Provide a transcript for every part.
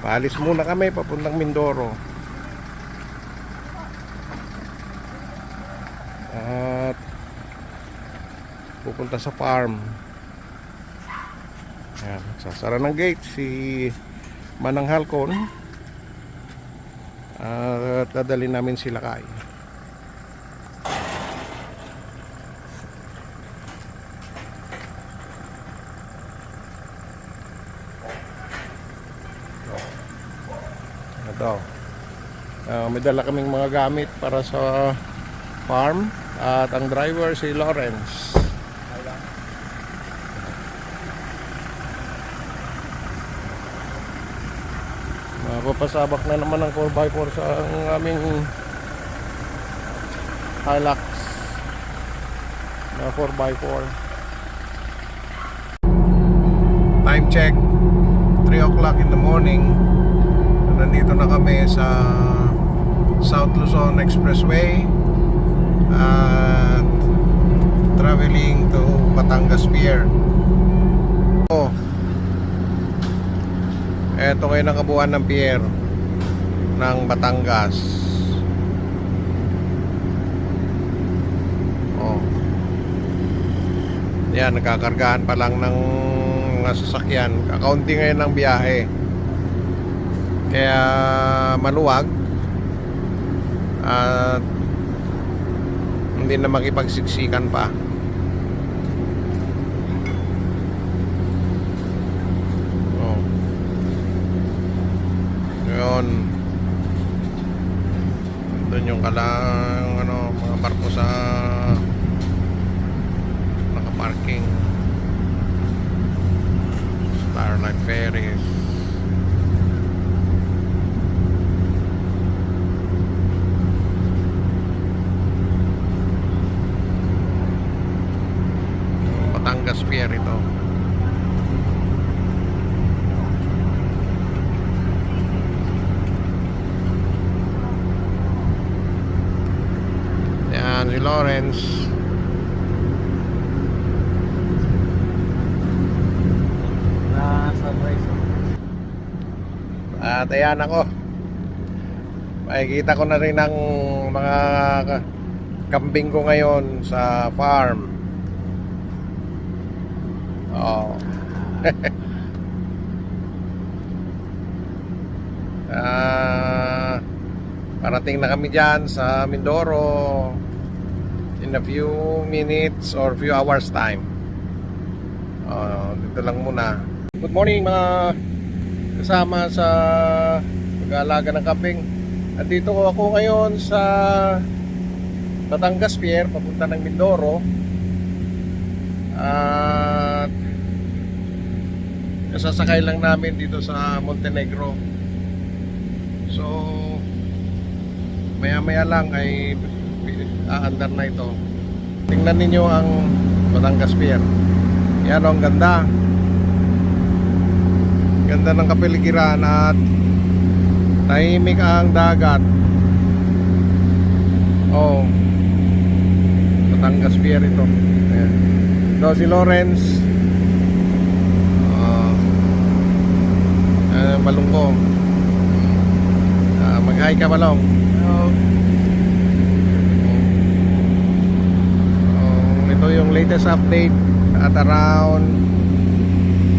Paalis muna kami papuntang Mindoro. At pupunta sa farm. Ayan, sasara ng gate si Manang Halcon. At dadali namin sila kay. Ito. May dala kaming mga gamit para sa farm. At ang driver si Lawrence. Papasabak na naman ng 4x4 sa aming Hilux na 4x4. Time check 3 o'clock in the morning. Nandito na kami sa South Luzon Expressway at traveling to Batangas Pier. Ito ngayon ang kabuuan ng pier ng Batangas. Yan, nagkakargahan pa lang ng mga sasakyan. Kakaunti ngayon ng biyahe. Kaya maluwag at hindi na makipagsiksikan pa. Doon yung kalang mga barko sa nakaparking. Starlight Ferries. Batangas Pier ito. Si Lawrence. At ayan ako. Makikita ko na rin ang mga kambing ko ngayon sa farm. Parating na kami dyan sa Mindoro in a few minutes or few hours time. Dito lang muna. Good morning mga kasama sa pag-aalaga ng kambing. At dito ako ngayon sa Batangas Pier, papunta ng Mindoro. At sasakay lang namin dito sa Montenegro. So maya-maya lang ay aandar na ito. Tingnan ninyo ang Batangas Pier. Yan, ang ganda. Ganda ng kapaligiran at tahimik ang dagat. Batangas Pier ito. Ayan. Ito si Lawrence. Balong ko. Mag-hi ka, Balong. Hello. Ito yung latest update at around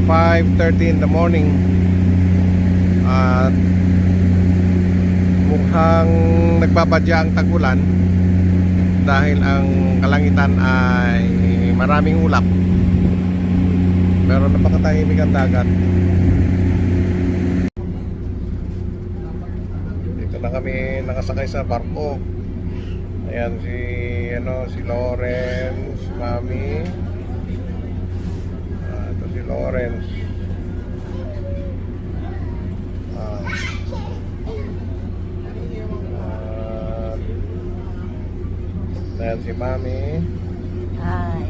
5:30 in the morning. At mukhang nagbabadya ang tag-ulan dahil ang kalangitan ay maraming ulap. Pero napakatahimik ang dagat. Dito na kami nakasakay sa barko. Ayan si Lawrence, Mami. Ito si Lawrence. Ayan si Mami. Hi.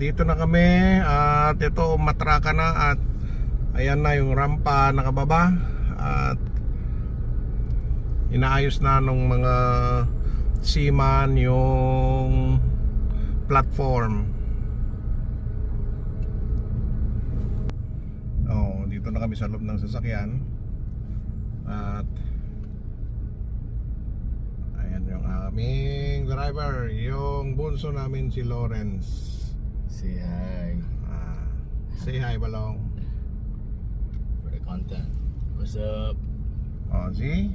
Dito na kami at ito matraka na at ayan na yung rampa nakababa at inaayos na nung mga seaman yung platform. dito na kami sa loob ng sasakyan. At ayan yung aming driver, yung bunso namin si Lawrence. Say hi Say hi, Balong. for the content. What's up? Oh, see?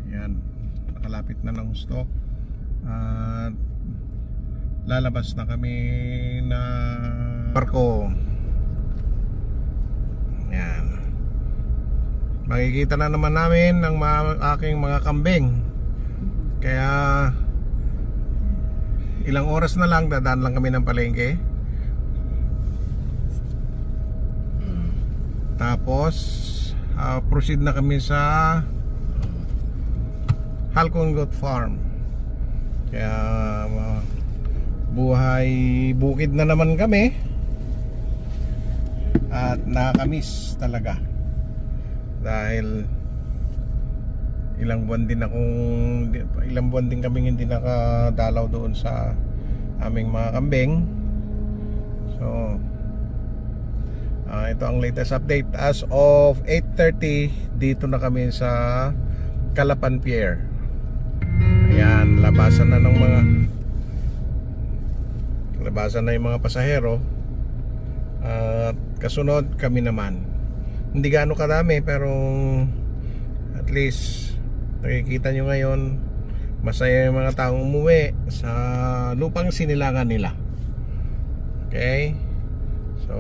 Ayan, nakalapit na ng gusto. At lalabas na kami na barko. Ayan. Makikita na naman namin ng aking mga kambing. Kaya ilang oras na lang, dadaan lang kami ng palengke. Tapos proceed na kami sa Halcon Goat Farm. Kaya buhay bukid na naman kami. At nakakamiss talaga. Dahil ilang buwan din kaming hindi nakadalaw doon sa aming mga kambing. So ito ang latest update. As of 8:30, dito na kami sa Calapan Pier. Ayan, labasan na yung mga pasahero. At kasunod kami naman. Hindi gaano karami, pero at least nakikita nyo ngayon, masaya yung mga taong umuwi sa lupang sinilangan nila. Okay? So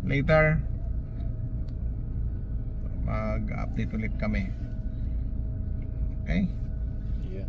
later mag-update ulit kami. Okay? Yeah.